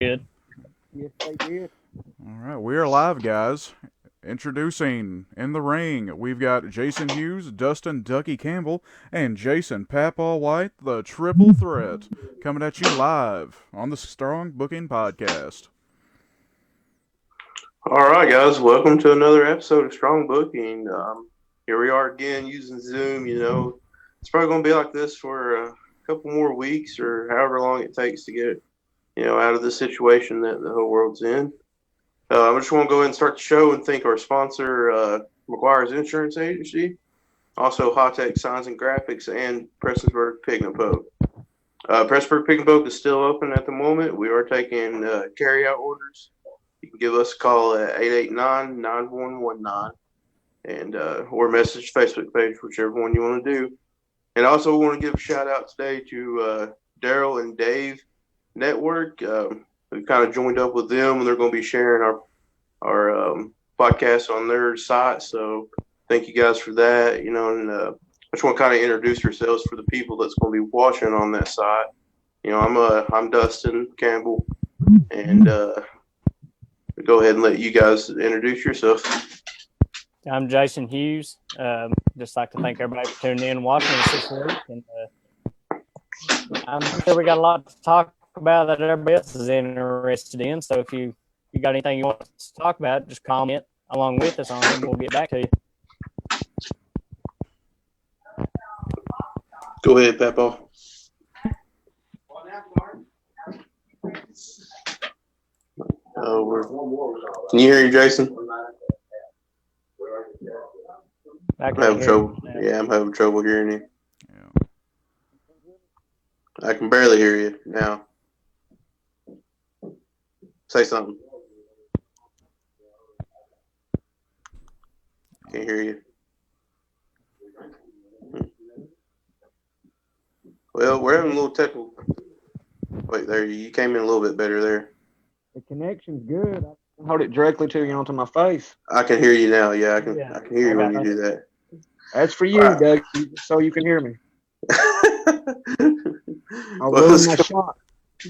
Good. Yes, they did. All right, we are live, guys. Introducing in the ring, we've got Jason Hughes, Dustin Dougie Campbell, and Jason Papaw White, the Triple Threat, coming at you live on the Strong Booking Podcast. All right, guys, welcome to another episode of Strong Booking. Here we are again using Zoom. It's probably going to be like this for a couple more weeks or however long it takes to get, out of the situation that the whole world's in. I just want to go ahead and start the show and thank our sponsor, McGuire's Insurance Agency, also Hot Tech Signs and Graphics, and Prestonsburg Pig and Poke. Prestonsburg Pig and Poke is still open at the moment. We are taking carry-out orders. You can give us a call at 889-9119 and or message Facebook page, whichever one you want to do. And also want to give a shout out today to Daryl and Dave Network. We've kind of joined up with them, and they're going to be sharing our podcast on their site. So thank you guys for that. And I just want to kind of introduce yourselves for the people that's going to be watching on that site. I'm Dustin Campbell, and go ahead and let you guys introduce yourself. I'm Jason Hughes. Just like to thank everybody for tuning in and watching us this week. And I'm sure we got a lot to talk about that everybody else is interested in. So if you got anything you want to talk about, just comment along with us on it, and we'll get back to you. Go ahead, Peppo. Can you hear you, Jason? I'm having trouble. Yeah, I'm having trouble hearing you. Yeah. I can barely hear you now. Say something. Can't hear you. Well, we're having a little technical. Wait, there you came in a little bit better there. The connection's good. I hold it directly to you onto my face. I can hear you now. Yeah, I can hear you when you do that. That's for you, Doug, so you can hear me. I'll ruin my shot.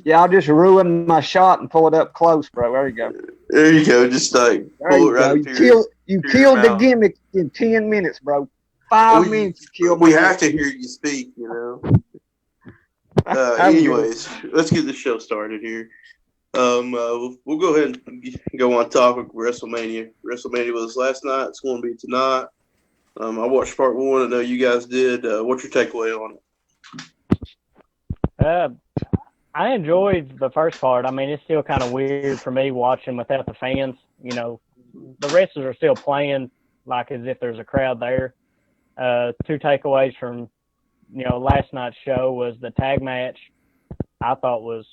Yeah, I'll just ruin my shot and pull it up close, bro. There you go. There you go. Just like pull it right up You killed the gimmick in 10 minutes, bro. 5 minutes you killed. We have to hear you speak, Anyways, let's get the show started here. We'll go ahead and go on topic WrestleMania. WrestleMania was last night. It's going to be tonight. I watched part one. I know you guys did. What's your takeaway on it? I enjoyed the first part. I mean, it's still kind of weird for me watching without the fans. The wrestlers are still playing like as if there's a crowd there. Two takeaways from, last night's show was the tag match. I thought it was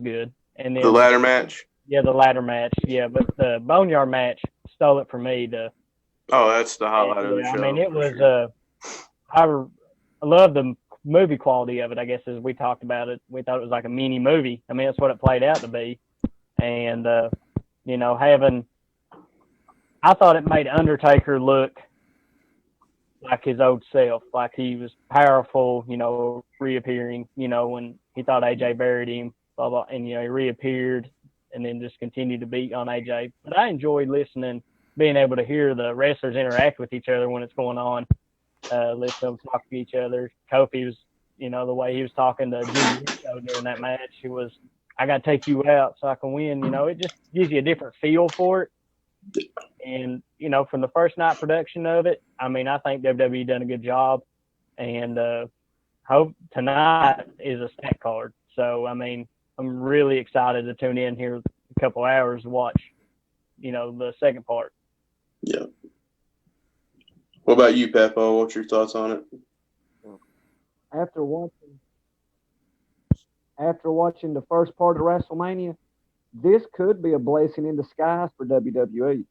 good. And then the ladder match? Yeah, the ladder match. Yeah, but the Boneyard match stole it for me. That's the highlight of the show. I mean, it was I love the movie quality of it, I guess, as we talked about it. We thought it was like a mini movie. I mean, that's what it played out to be. And, I thought it made Undertaker look like his old self, like he was powerful, reappearing, when he thought AJ buried him, blah, blah, and, he reappeared and then just continued to beat on AJ. But I enjoyed listening, being able to hear the wrestlers interact with each other when it's going on, listen them talk to each other. Kofi was, the way he was talking to Jimmy during that match, it was, I got to take you out so I can win. It just gives you a different feel for it. And, from the first night production of it, I mean, I think WWE done a good job. And hope tonight is a stack card. So, I mean, I'm really excited to tune in here a couple hours to watch, the second part. Yeah. What about you, Peppo? What's your thoughts on it? After watching the first part of WrestleMania, this could be a blessing in disguise for WWE.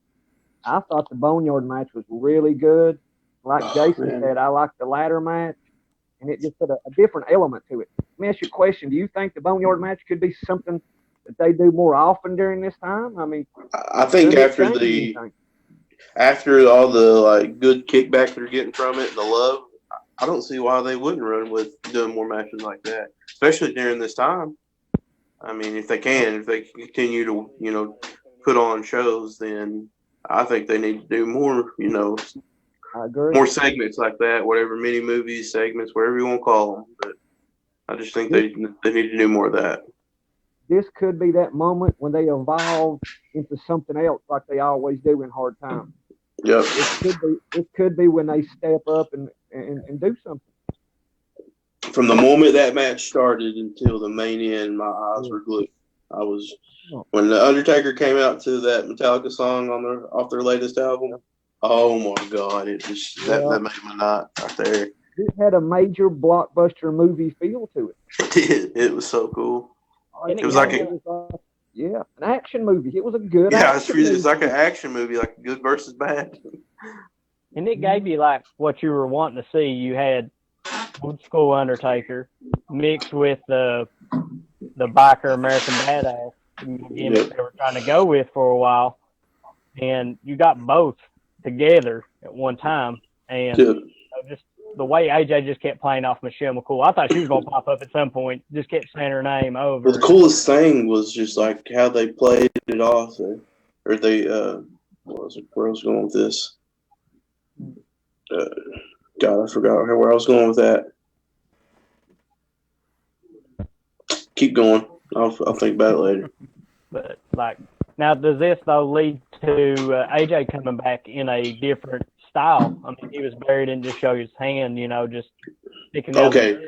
I thought the Boneyard match was really good. Like Jason said, I liked the ladder match, and it just put a different element to it. Let me ask you a question. Do you think the Boneyard match could be something that they do more often during this time? I mean, I think after all the good kickback they're getting from it and the love, I don't see why they wouldn't run with doing more matches like that, especially during this time. I mean, if they continue to, put on shows, then I think they need to do more, I agree. more segments like that, whatever, mini movies, segments, whatever you want to call them. But I just think they need to do more of that. This could be that moment when they evolve into something else like they always do in hard times. Yep. It could be when they step up and do something. From the moment that match started until the main end, my eyes were glued. When the Undertaker came out to that Metallica song off their latest album. Oh my God! It just that made my night right there. It had a major blockbuster movie feel to it. It was so cool. It was like an action movie. It was a good action movie. It's like an action movie, like good versus bad. And it gave you like what you were wanting to see. You had old school Undertaker mixed with the biker American Badass that they were trying to go with for a while, and you got both together at one time. And just the way AJ just kept playing off Michelle McCool, I thought she was going to pop up at some point. Just kept saying her name over. Well, the coolest thing was just like how they played it off, or they where I was going with this. God, I forgot where I was going with that. Keep going. I'll think about it later. But now, does this though lead to AJ coming back in a different style? I mean, he was buried and just show his hand, just sticking out. Okay,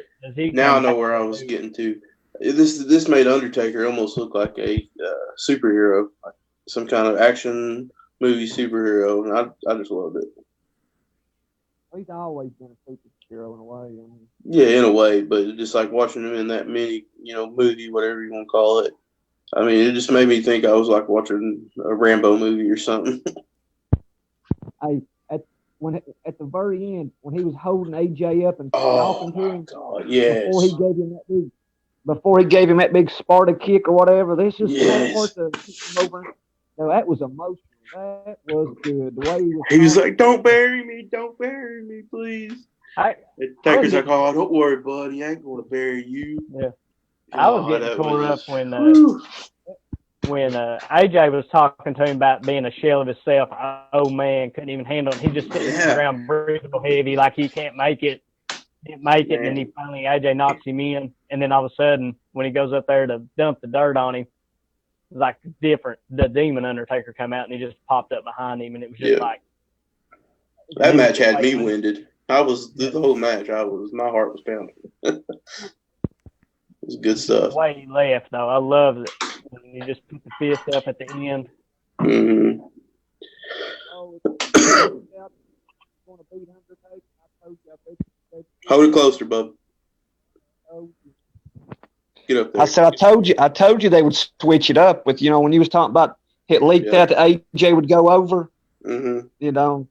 now I know where I was getting to. This made Undertaker almost look like a superhero, like some kind of action movie superhero, and I just loved it. He's always been a superhero in a way. Yeah, in a way, but just like watching him in that mini, movie, whatever you want to call it. I mean, it just made me think I was like watching a Rambo movie or something. Hey, at the very end, when he was holding AJ up and talking to him, before he gave him that big Sparta kick or whatever, this just over. No, that was emotional. That was good. The way he was like, "Don't bury me, please." Taker's like, "Oh, don't worry, buddy. I ain't gonna bury you." Yeah, I was getting tore up when AJ was talking to him about being a shell of himself. Oh man, couldn't even handle it. He just sitting on the ground, breathing heavy, like he can't make it. And then AJ knocks him in, and then all of a sudden, when he goes up there to dump the dirt on him, like different, the Demon Undertaker come out and he just popped up behind him, and it was just like that match had me winded. I was the whole match. My heart was pounding. It was good stuff. The way he left, though, I love it. He just put the fist up at the end. Mm-hmm. Hold it closer, bub. Get up there. I said, I told you they would switch it up with, when you was talking about it leaked out that AJ would go over. Mm-hmm.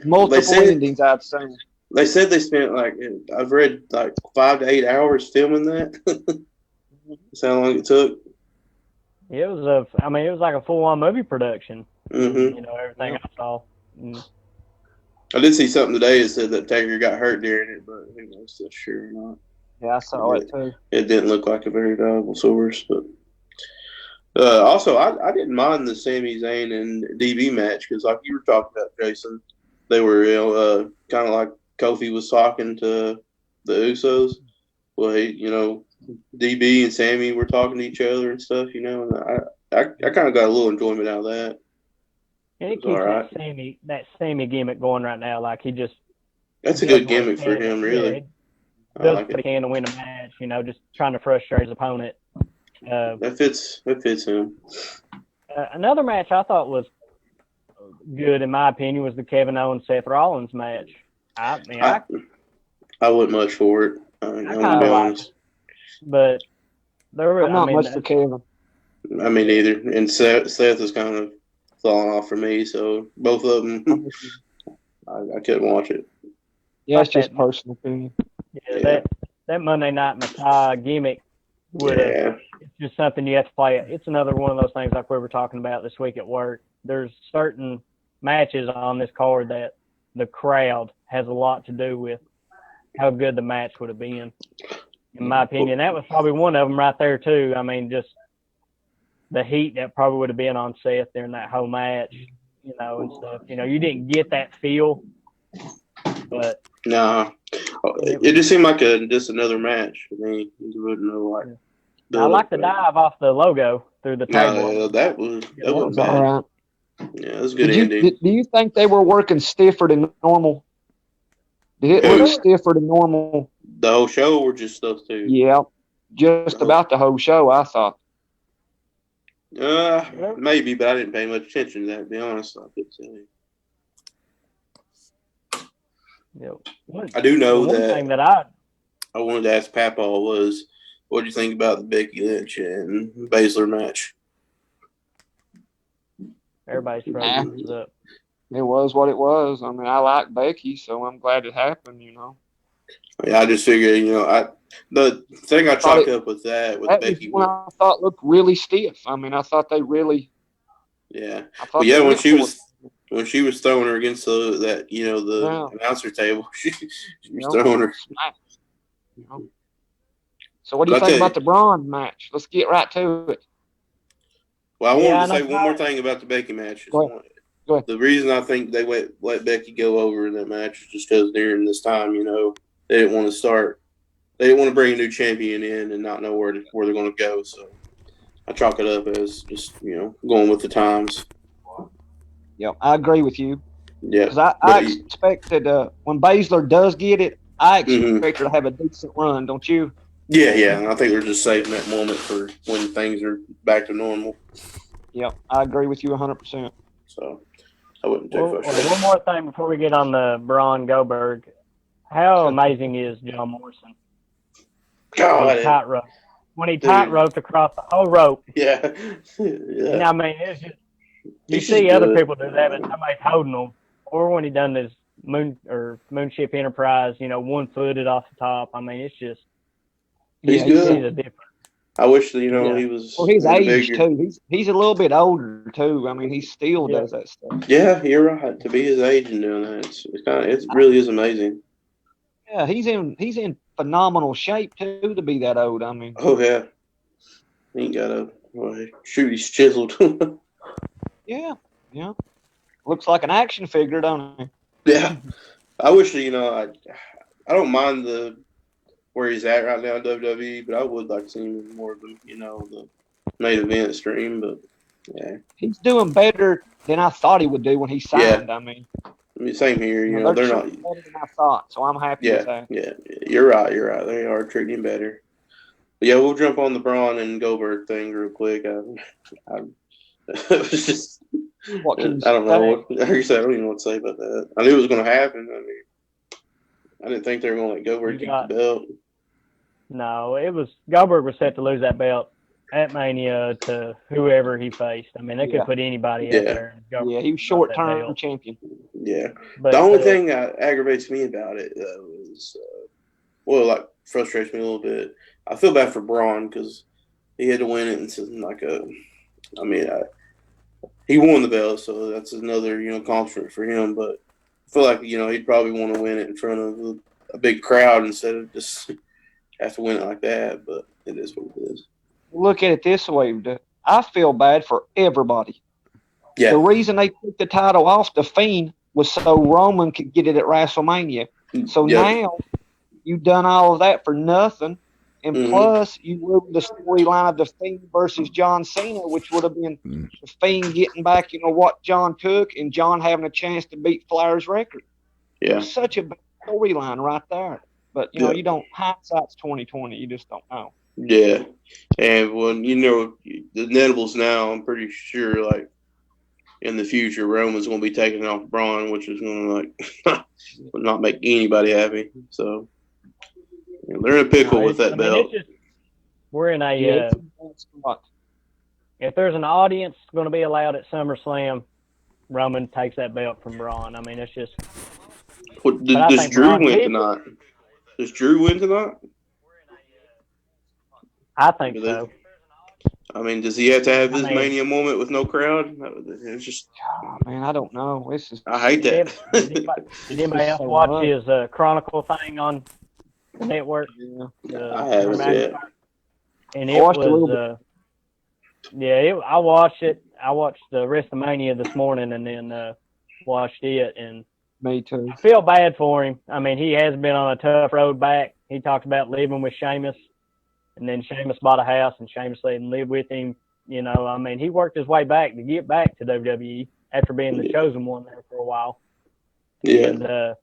Multiple endings, I'd say. They said they spent I've read 5 to 8 hours filming that. That's how long it took. It was it was like a full-on movie production. Mm-hmm. Everything I saw. I did see something today that said that Taker got hurt during it, but I think that's still sure or not. Yeah, I saw it too. It didn't look like a very valuable source, but also I didn't mind the Sami Zayn and DB match because, like you were talking about, Jason, they were kind of like Kofi was talking to the Usos. Well, DB and Sammy were talking to each other and stuff, and I kind of got a little enjoyment out of that. And it keeps that Sammy gimmick going right now. Like he just that's a good gimmick for him, really. Does what he can to win a match, just trying to frustrate his opponent. That fits him. Another match I thought was good, in my opinion, was the Kevin Owens Seth Rollins match. I wasn't much for it. I'm gonna be honest. But I'm not much for Kevin. I mean, neither. And Seth is kind of falling off for me, so both of them, I couldn't watch it. Yeah, it's just personal opinion. Yeah, that Monday Night Messiah gimmick it's just something you have to play. It's another one of those things like we were talking about this week at work. There's certain matches on this card that the crowd has a lot to do with how good the match would have been. in my opinion. That was probably one of them right there too. I mean, just the heat that probably would have been on Seth during that whole match, you know, and stuff. You know, you didn't get that feel, but nah, it just seemed like just another match. I mean, you wouldn't know like. I like the dive off the logo through the table. No, that was bad. All right. Yeah, that was a good ending. Do you think they were working stiffer than normal? Did it look stiffer than normal? The whole show or just those two? Yeah, just about the whole show, I thought. Maybe, but I didn't pay much attention to that, to be honest. I could say. Yep. I do know one that. Thing that I wanted to ask Papaw was, what do you think about the Becky Lynch and Baszler match? Everybody's throwing up. It was what it was. I mean, I like Becky, so I'm glad it happened, you know. Yeah, I just figured, you know, the thing I chalk up with that Becky was one I thought looked really stiff. I mean, I thought they really. Yeah. But yeah, when she was throwing her against the announcer table, she was throwing her. You know? So what do you think about the Braun match? Let's get right to it. Well, I wanted to say one more thing about the Becky match. Go ahead. The reason I think they let Becky go over in that match is just because during this time, you know, they didn't want to start. They didn't want to bring a new champion in and not know where they're going to go. So I chalk it up as just, you know, going with the times. Yeah, I agree with you. Yeah. Because I expected when Baszler does get it, I expect her to have a decent run, don't you? Yeah. And I think they're just saving that moment for when things are back to normal. Yeah, I agree with you 100%. So I wouldn't take one more thing before we get on the Braun Goldberg. How amazing is John Morrison? God, tightrope. When he tightrope across the whole rope. Yeah. And I mean, it's just, you see other people do that, but somebody's holding them. Or when he done this Moonship Enterprise, you know, 1-footed off the top. I mean, it's just he's good. He's a different. I wish that, you know, he was. Well, he's aged too. He's a little bit older too. I mean, he still does that stuff. Yeah, you're right. To be his age and doing that, it really is amazing. Yeah, he's in phenomenal shape too to be that old. I mean. Oh yeah. He ain't got to shoot. He's chiseled. Yeah. Looks like an action figure, don't he? Yeah. I wish, you know, I don't mind where he's at right now in WWE, but I would like to see him in more of the, you know, the main event stream. But yeah, he's doing better than I thought he would do when he signed. Yeah. I mean, same here. You know, they're not better than I thought, so I'm happy with that. Yeah, you're right. They are treating him better. But yeah, we'll jump on the Braun and Goldberg thing real quick. It was just, I don't know. Like you said, I don't even know what to say about that. I knew it was going to happen. I mean, I didn't think they were going to let Goldberg keep the belt. No, Goldberg was set to lose that belt at Mania to whoever he faced. I mean, they could put anybody out there. Yeah, he was short-term champion. Yeah. But the only thing that aggravates me about it, though, is, frustrates me a little bit. I feel bad for Braun because he had to win it he won the belt, so that's another, you know, accomplishment for him. But I feel like, you know, he'd probably want to win it in front of a big crowd instead of just have to win it like that. But it is what it is. Look at it this way. I feel bad for everybody. Yeah. The reason they took the title off the Fiend was so Roman could get it at WrestleMania. So now you've done all of that for nothing. And plus, you ruined the storyline of the Fiend versus John Cena, which would have been the Fiend getting back, you know, what John took, and John having a chance to beat Flair's record. Yeah, it's such a bad storyline right there. But you know, you don't. Hindsight's 20/20. You just don't know. Yeah, and when you know the Nettables now, I'm pretty sure like in the future Roman's going to be taking off Braun, which is going to would not make anybody happy. So. They're in a pickle with that belt. We're in a if there's an audience going to be allowed at SummerSlam, Roman takes that belt from Braun. I mean, it's just. Does Drew win tonight? Does Drew win tonight? I think so. I mean, does he have to have his Mania moment with no crowd? It's just. Oh, man, I don't know. I hate that. Did anybody else watch his Chronicle thing on network. I haven't yet. And I it watched a little was, I watched it. I watched the Wrestlemania this morning and then watched it. And Me too. I feel bad for him. I mean, he has been on a tough road back. He talked about living with Sheamus, and then Sheamus bought a house, and Sheamus let him live with him. You know, I mean, he worked his way back to get back to WWE after being the chosen one there for a while. Yeah.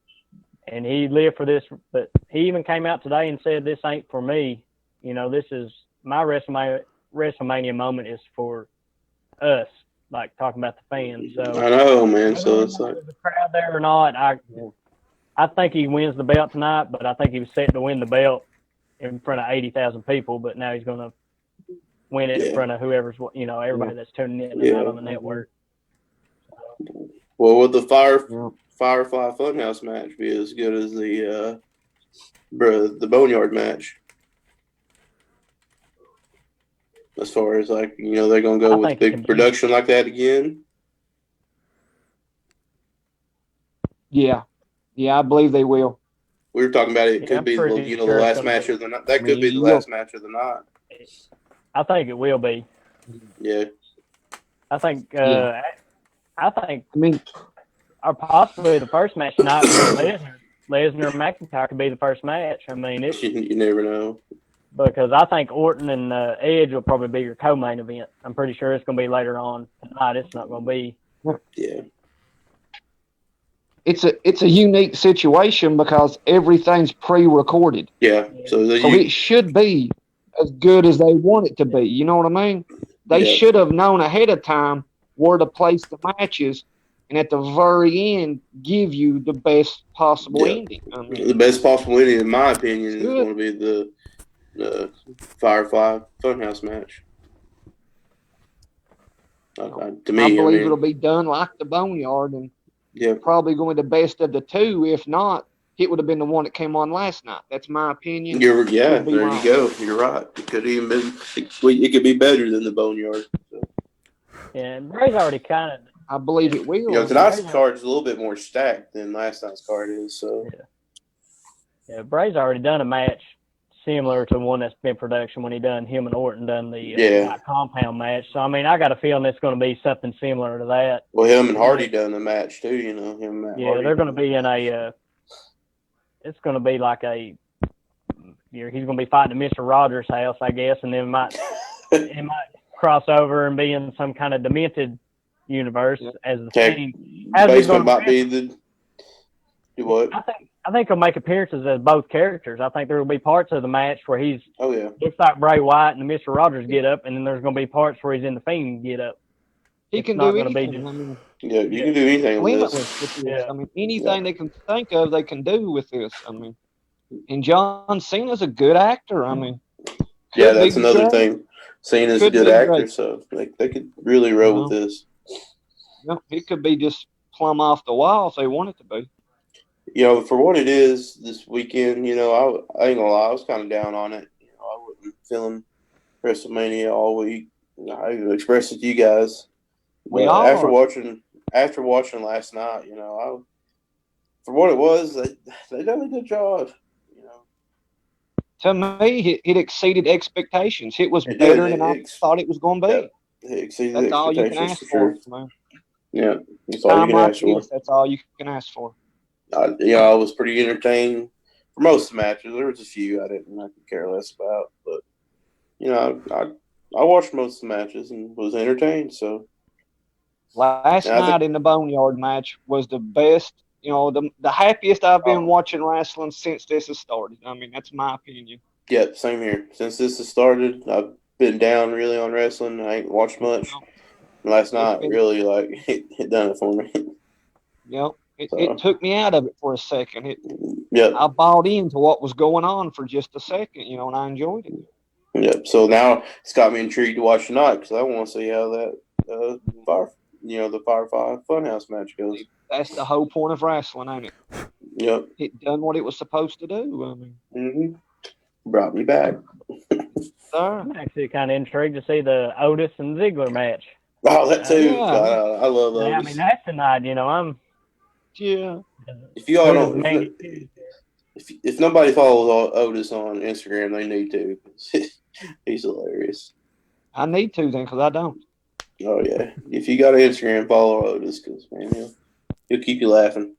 And he lived for this, but he even came out today and said, "This ain't for me. You know, this is my WrestleMania moment is for us." Like talking about the fans. So I know, man. So it's like the crowd there or not. I think he wins the belt tonight, but I think he was set to win the belt in front of 80,000 people. But now he's going to win it in front of whoever's, everybody that's tuning in tonight on the network. Well, would the Firefly Funhouse match be as good as the Boneyard match? As far as they're going to go with big production like that again? Yeah, I believe they will. We were talking about it could be the last match of the night. That could be the last match of the night. I think it will be. Yeah. I think. Or possibly the first match tonight Lesnar and McIntyre could be the first match. I mean, you never know. Because I think Orton and Edge will probably be your co-main event. I'm pretty sure it's going to be later on tonight. It's not going to be. Yeah. It's a unique situation because everything's pre-recorded. Yeah. So it should be as good as they want it to be. You know what I mean? They should have known ahead of time where to place the matches, and at the very end, give you the best possible ending. I mean, the best possible ending, in my opinion, is going to be the Firefly Funhouse match. To me, I believe it'll be done like the Boneyard, and probably going to be the best of the two. If not, it would have been the one that came on last night. That's my opinion. There you go. You're right. It could even been. It could be better than the Boneyard. So. Yeah, and Bray's already kind of. I believe it will. Tonight's card is a little bit more stacked than last night's card is. So. Yeah, Bray's already done a match similar to one that's been in production when him and Orton done the compound match. So, I mean, I got a feeling it's going to be something similar to that. Well, him and Hardy done the match, too, him and Matt Hardy. They're going to be in it's going to be like he's going to be fighting at Mr. Rogers' house, I guess, and then it might cross over and be in some kind of demented universe as the team. Basement might be the what? I think he'll make appearances as both characters. I think there will be parts of the match where he's looks like Bray Wyatt and the Mr. Rogers get up, and then there's going to be parts where he's in the Fiend get up. He can do anything. You can do anything with this. I mean, anything they can think of, they can do with this. I mean, and John Cena's a good actor. I mean, that's another thing. Cena's a good actor, so they could really roll with this. It could be just plumb off the wall if they want it to be. For what it is this weekend, I ain't gonna lie, I was kind of down on it. I wasn't feeling WrestleMania all week. I expressed it to you guys. After watching last night, for what it was, they done a good job. To me, it exceeded expectations. It was better than I thought it was going to be. It exceeded That's all you can ask for, man. Yeah, that's all you can ask for. That's all you can ask for. I was pretty entertained for most of the matches. There was a few I could care less about, but I watched most of the matches and was entertained. So last night in the Boneyard match was the best. The happiest I've been watching wrestling since this has started. I mean, that's my opinion. Yeah, same here. Since this has started, I've been down really on wrestling. I ain't watched much. Last night really it done it for me. It took me out of it for a second. I bought into what was going on for just a second, and I enjoyed it. Yep. So now it's got me intrigued to watch tonight because I want to see how that the Firefly Funhouse match goes. That's the whole point of wrestling, ain't it? Yep. It done what it was supposed to do. I mean, brought me back. I'm actually kind of intrigued to see the Otis and Ziggler match. Oh, that too. I love Otis. I mean, that's tonight. I'm. Yeah. If you all don't, if nobody follows Otis on Instagram, they need to. He's hilarious. I need to then because I don't. Oh yeah, if you got an Instagram, follow Otis because man, he'll keep you laughing.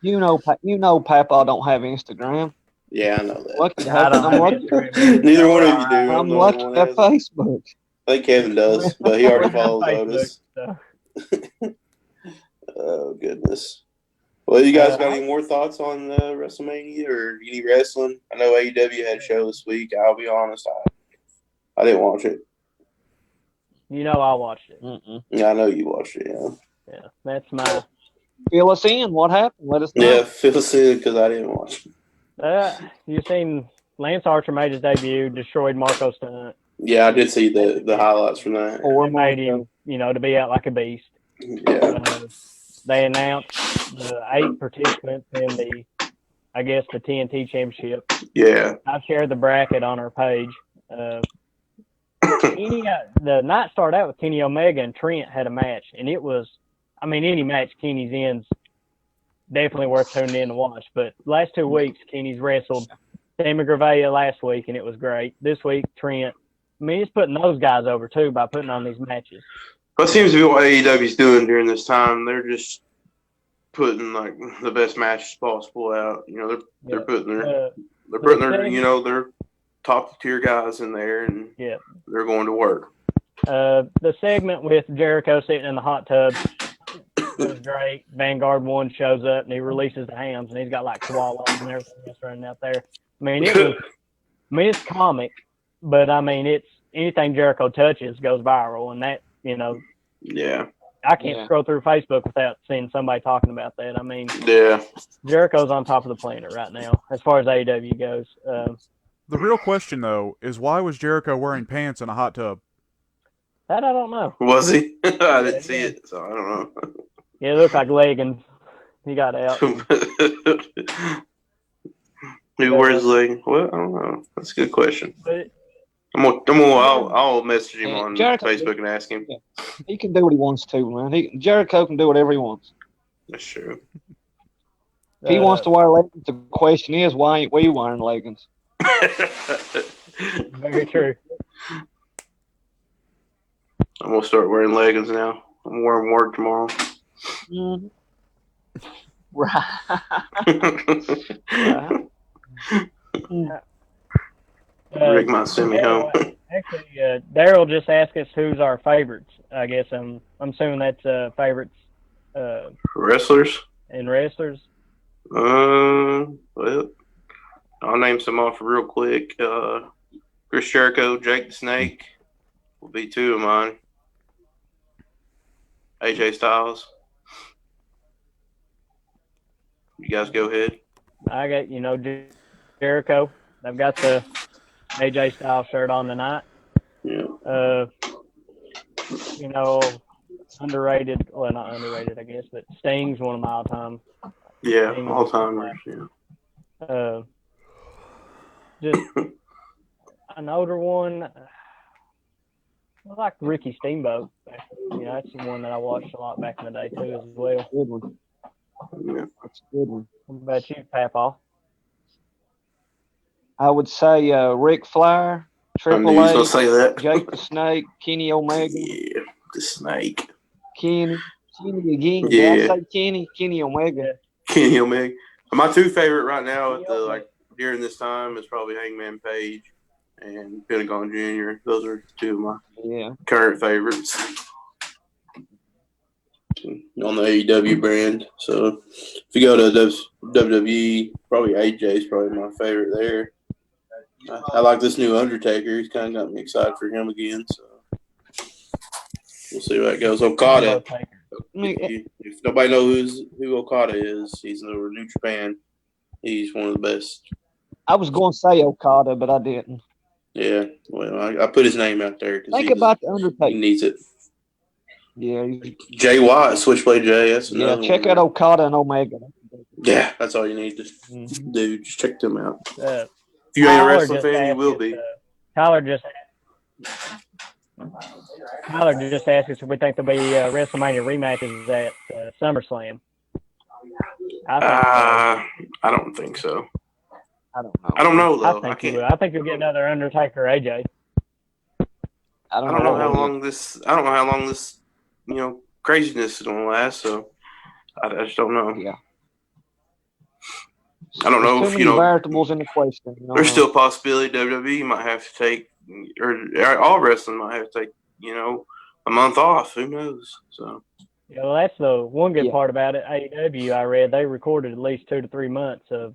You know, Papa don't have Instagram. Yeah, I know that. Lucky to I have don't I'm have lucky. Instagram. Neither one of you do. I'm the lucky only to one have that has it. Facebook. I think Kevin does, but he already I have follows Facebook, Otis. so. Oh goodness. Well, you guys got I- any more thoughts on WrestleMania or any wrestling? I know AEW had a show this week. I'll be honest, I didn't watch it. You know I watched it. Mm-mm. Yeah, I know you watched it. Yeah. Yeah, that's my. Fill us in. What happened? Let us know. Yeah, feel sick because I didn't watch it. You seen Lance Archer made his debut, destroyed Marco Stunt. Yeah, I did see the highlights from that. Or It made him, to be out like a beast. Yeah. They announced the 8 participants in the TNT Championship. Yeah. I've shared the bracket on our page. The night started out with Kenny Omega and Trent had a match, and it was, any match Kenny's in's definitely worth tuning in to watch. But last 2 weeks, Kenny's wrestled Sammy Guevara last week, and it was great. This week, Trent. He's putting those guys over too by putting on these matches. That seems to be what AEW's doing during this time. They're just putting like the best matches possible out. They're putting their their top tier guys in there, and they're going to work. The segment with Jericho sitting in the hot tub was great. Vanguard 1 shows up and he releases the hams, and he's got like koalas and everything else running out there. It's comic, but it's anything Jericho touches goes viral, and that Yeah. I can't scroll through Facebook without seeing somebody talking about that. Yeah. Jericho's on top of the planet right now as far as AEW goes. The real question, though, is why was Jericho wearing pants in a hot tub? That I don't know. Was he? I didn't see it, so I don't know. Yeah, it looked like leggings. He got out. Who wears leggings? Well, I don't know. That's a good question. But I'll message him on Jericho, Facebook and ask him. Yeah. He can do what he wants to, man. Jericho can do whatever he wants. That's true. If he wants to wear leggings, the question is, why ain't we wearing leggings? Very true. I'm gonna start wearing leggings now. I'm wearing work tomorrow. Mm-hmm. Right. Rick might send me home. Actually, Daryl just asked us who's our favorites. I guess I'm assuming that's favorites. Wrestlers? And wrestlers. Well, I'll name some off real quick. Chris Jericho, Jake the Snake will be 2 of mine. AJ Styles. You guys go ahead. I got Jericho. I've got the AJ Styles shirt on tonight. Yeah. Underrated. Well, not underrated, I guess, but Sting's one of my all-time. Yeah, all-timers. Yeah. Just an older one. I like Ricky Steamboat. That's the one that I watched a lot back in the day too, as well. Good one. Yeah. That's a good one. What about you, Papaw? I would say Ric Flair, I knew Triple you was gonna H, say that. Jake the Snake, Kenny Omega. Yeah, the Snake. Kenny again. Yeah. Did I say Kenny Omega. Kenny Omega. My 2 favorite right now during this time is probably Hangman Page and Pentagon Jr. Those are 2 of my current favorites on the AEW brand. So if you go to WWE, probably AJ is probably my favorite there. I like this new Undertaker. He's kind of got me excited for him again. So we'll see where that goes. Okada. If nobody knows who Okada is, he's over New Japan. He's one of the best. I was going to say Okada, but I didn't. Yeah, well, I put his name out there. Think about the Undertaker. He needs it. Yeah. Jay Watt, Switchblade Jay. That's another check one. out Okada and Omega. Yeah, that's all you need to do. Just check them out. If you ain't a wrestling fan, you will be. Tyler just asked us if we think there'll be WrestleMania rematches at SummerSlam. I don't think so. I don't know. I don't know though. I think you will. I think you'll get another Undertaker AJ. I don't know how long this. I don't know how long this, craziness is gonna last. So I just don't know. Yeah. I don't know There's if too many variables in the question. There's still a possibility WWE might have to take, or all wrestling might have to take, a month off. Who knows? So. Yeah, well, that's the one good part about it. AEW, I read they recorded at least 2 to 3 months of.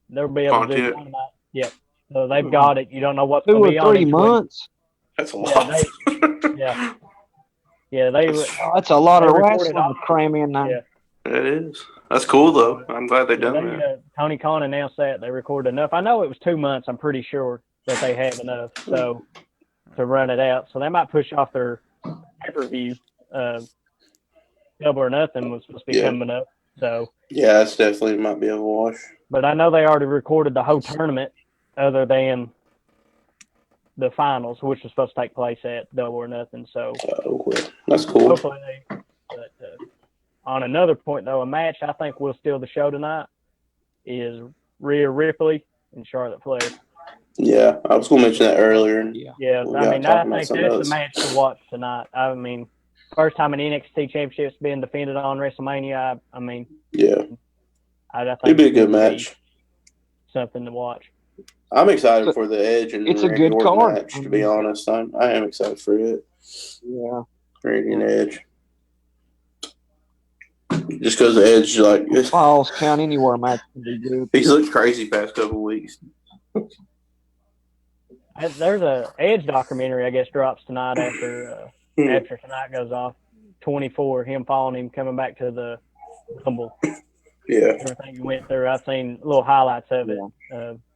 They'll be able to do Dynamite. Yep. So they've got it. You don't know what's going to be on 2 or 3 months. That's a lot. Yeah. Yeah, that's a lot of wrestling to cram in now. Yeah. It is. That's cool though. I'm glad they done that. Tony Khan announced that they recorded enough. I know it was 2 months. I'm pretty sure that they have enough to run it out. So they might push off their pay-per-view. Double or Nothing was supposed to be coming up. So yeah, that's definitely might be a wash. But I know they already recorded the whole tournament, other than the finals, which was supposed to take place at Double or Nothing. So that's cool. Hopefully on another point, though, a match I think will steal the show tonight is Rhea Ripley and Charlotte Flair. Yeah, I was going to mention that earlier. Yeah. I think that's the match to watch tonight. I mean, first time an NXT championship's been defended on WrestleMania. I think it'd be a good match. Something to watch. I'm excited for the Edge and it's a good card match. To be honest, I am excited for it. Yeah, Randy and Edge. Just because the Edge, Falls Count Anywhere match can be good. He's looked crazy past couple of weeks. There's a Edge documentary, I guess, drops tonight after tonight goes off. 24, him following him coming back to the Rumble. Yeah. Everything he went through. I've seen little highlights of it.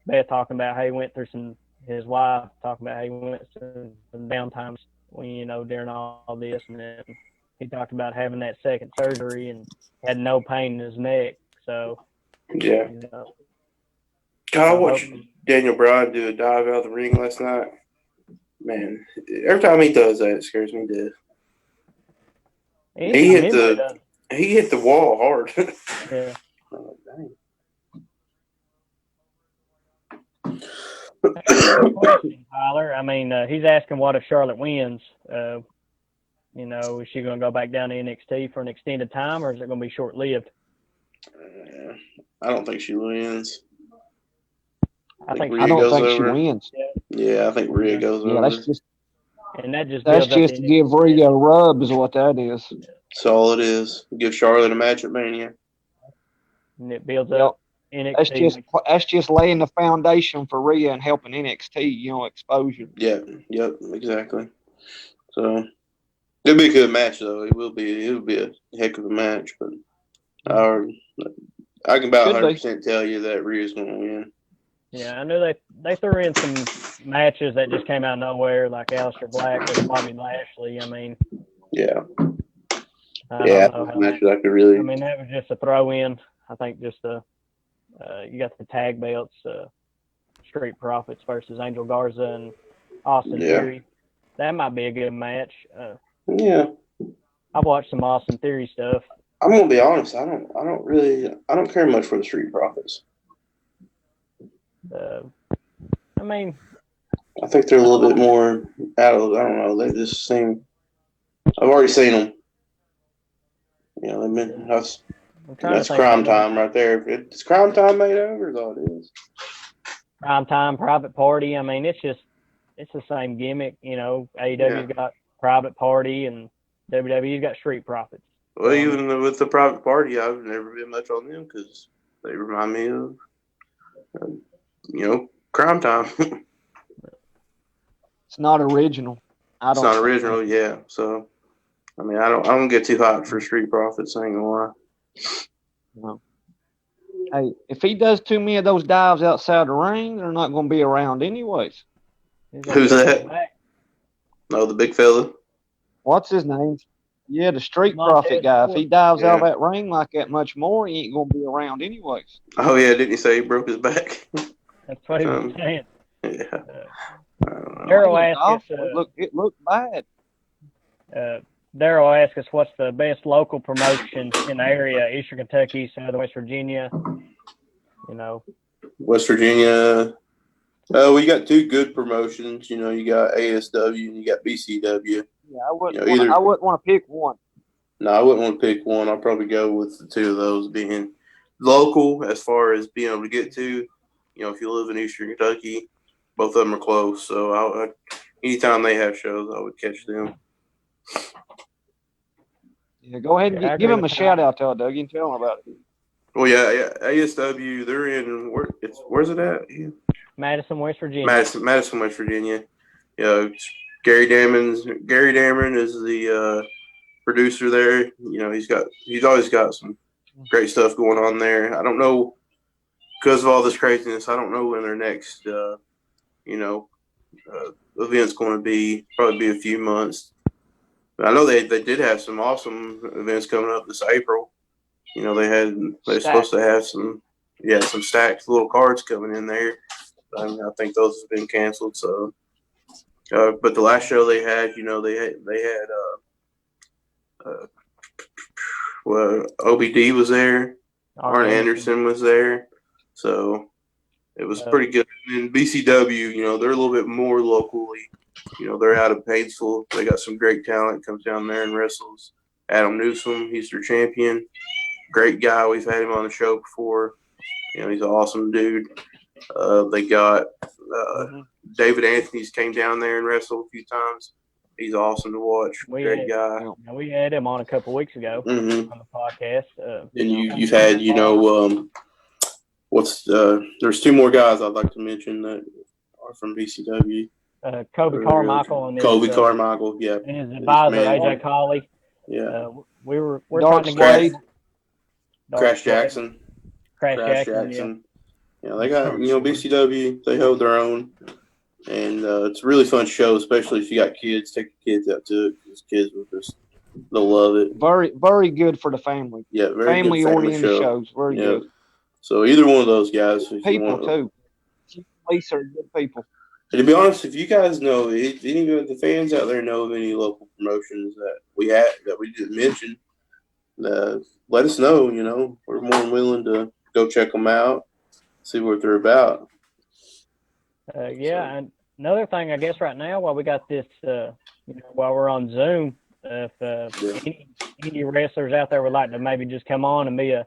Beth talking about how he went through his wife talking about how he went through some downtimes when, during all this. And then he talked about having that second surgery and had no pain in his neck. So, yeah. God, I watched Daniel Bryan do a dive out of the ring last night. Man, every time he does that, it scares me to death. He hit the wall hard. Yeah. Oh, dang. Question, Tyler. I mean, he's asking what if Charlotte wins? Is she going to go back down to NXT for an extended time, or is it going to be short-lived? I don't think she wins. I don't think she wins. Yeah, I think Rhea goes over. That's just to give Rhea a rub is what that is. That's all it is. Give Charlotte a match at Mania. And it builds up NXT. That's just laying the foundation for Rhea and helping NXT, exposure. Yeah, yep, exactly. So it'll be a good match though. It'll be a heck of a match, but I can about 100% tell you that Rhea's gonna win. Yeah, I know they threw in some matches that just came out of nowhere, like Aleister Black and Bobby Lashley. I mean, matches I could really. I mean, that was just a throw in. I think just you got the tag belts, Street Profits versus Angel Garza and Austin Theory. That might be a good match. I've watched some Austin Theory stuff. I'm gonna be honest. I don't care much for the Street Profits. I mean, I think they're a little bit more out of. I don't know. They just seem. I've already seen them. They've been. That's Crime Time right there. It's Crime Time made over. Is all it is. Crime Time, Private Party. I mean, it's the same gimmick. AEW's got Private Party and WWE's got Street Profits. Well, even with the Private Party, I've never been much on them because they remind me of. Crime Time. It's not original. It's not original, yeah. So, I mean, I don't get too hot for Street Profits. I ain't gonna lie. No. Hey, if he does too many of those dives outside the ring, they're not going to be around anyways. Who's that? No, the big fella. What's his name? Yeah, the Street Profit guy. If he dives out of that ring like that much more, he ain't going to be around anyways. Oh, yeah. Didn't he say he broke his back? That's what he was saying. Yeah. Daryl asked us, it looked bad. Daryl asked us what's the best local promotion in the area, Eastern Kentucky, Southern West Virginia. West Virginia. We got two good promotions. You know, you got ASW and you got BCW. Yeah, I wouldn't You know, want to pick one. No, I wouldn't want to pick one. I'll probably go with the two of those being local as far as being able to get to. You know, if you live in Eastern Kentucky, both of them are close. So anytime they have shows, I would catch them. Yeah, go ahead and give him a shout out, Dougie, and tell him about it. Well, yeah. ASW, they're in where's it at? Yeah. Madison, West Virginia. Madison, West Virginia. Yeah, Gary Dameron is the producer there. You know, he's always got some great stuff going on there. I don't know, because of all this craziness, I don't know when their next event's going to be. Probably be a few months. I know they did have some awesome events coming up this April. You know, they're supposed to have some stacked little cards coming in there. I think those have been canceled. So, but the last show they had, you know, they had OBD was there, Arn Anderson was there, so it was pretty good. And BCW, you know, they're a little bit more locally. You know, they're out of Paintsville. They got some great talent. Comes down there and wrestles. Adam Newsom, he's their champion. Great guy. We've had him on the show before. You know, he's an awesome dude. They got David Anthony's came down there and wrestled a few times. He's awesome to watch. Great guy. We had him on a couple weeks ago on the podcast. And you've had, you know, there's two more guys I'd like to mention that are from BCW. Kobe Carmichael and Carmichael, yeah, and his advisor AJ Colley. Yeah, we're Dark trying to get Crash Jackson. Yeah, they got BCW. They hold their own, and it's a really fun show, especially if you got kids. Take your kids out to it because kids they'll love it. Very, very good for the family. Yeah, very family oriented shows. Very good. So either one of those guys, people too. Police are good people. And to be honest, if you guys know, if any of the fans out there know of any local promotions that we didn't mention, let us know. You know, we're more than willing to go check them out, see what they're about. And another thing, I guess, right now while we got this, while we're on Zoom, if any wrestlers out there would like to maybe just come on and be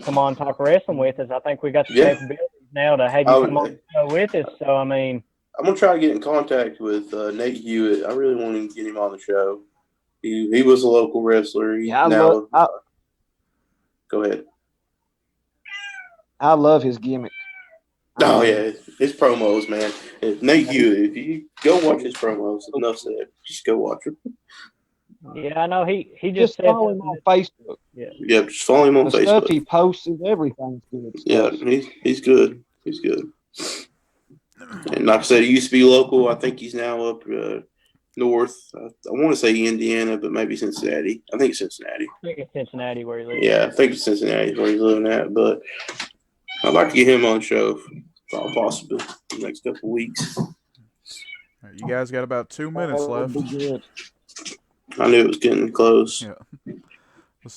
come on talk wrestling with us, I think we got the capabilities now to have you come on the show with us. So, I mean, I'm going to try to get in contact with Nate Hewitt. I really want to get him on the show. He was a local wrestler. Go ahead. I love his gimmick. Oh, yeah. His promos, man. Nate Hewitt, if you go watch his promos, enough said. Just go watch them. Yeah, I know. He just follow him on Facebook. Yeah, just follow him on Facebook. The stuff he posts, everything's good. Yeah, he's good. He's good. And like I said, he used to be local. I think he's now up north. I want to say Indiana, but maybe Cincinnati. I think it's Cincinnati. I think it's Cincinnati where he lives. Yeah, I think it's Cincinnati where he's living at. But I'd like to get him on the show if all possible in the next couple of weeks. You guys got about 2 minutes left. I knew it was getting close. Yeah.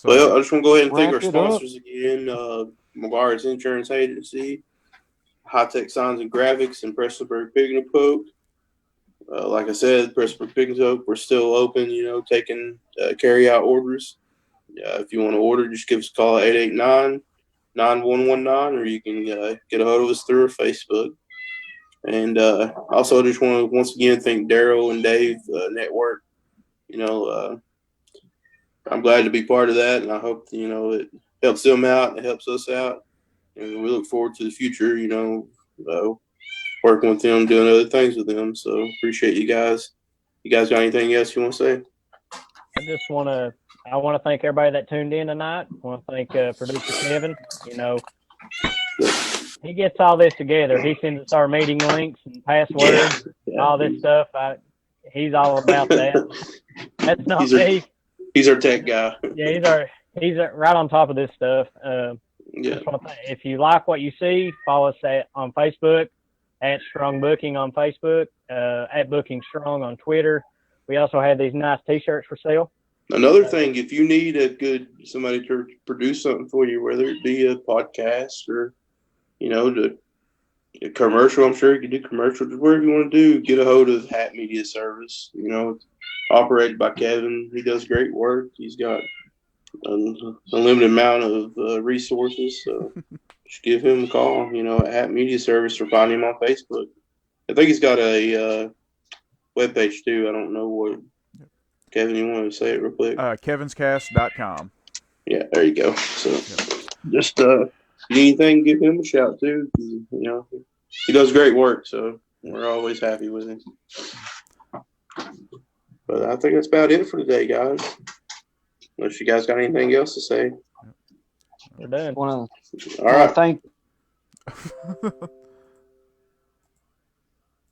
Well, I just want to go ahead and thank our sponsors again. McGuire's Insurance Agency, High Tech Signs and Graphics, and Pressburg Pig and Poke. Like I said, Pressburg Pig and Poke, we're still open, taking carry-out orders. If you want to order, just give us a call at 889-9119, or you can get a hold of us through our Facebook. And also just want to once again thank Daryl and Dave Network. I'm glad to be part of that, and I hope it helps them out, it helps us out, and we look forward to the future. Working with them, doing other things with them. So appreciate you guys. You guys got anything else you want to say? I want to thank everybody that tuned in tonight. I want to thank producer Kevin. He gets all this together. He sends us our meeting links and passwords, all this stuff. He's all about that. That's not me. He's our tech guy. Yeah, he's right on top of this stuff. If you like what you see, follow us on Facebook, at Strong Booking on Facebook, at Booking Strong on Twitter. We also have these nice T-shirts for sale. Another thing, if you need somebody to produce something for you, whether it be a podcast or to a commercial. I'm sure you can do commercials. Whatever you want to do, get a hold of Hat Media Service. It's operated by Kevin. He does great work. He's got an unlimited amount of resources. So just give him a call, at Hat Media Service, or find him on Facebook. I think he's got a webpage too. I don't know what. Kevin, you want to say it real quick? kevinscast.com. Yeah, there you go. So just anything, give him a shout too. He does great work, so we're always happy with him. But I think that's about it for today, guys. Unless you guys got anything else to say. We're done. All right. Thank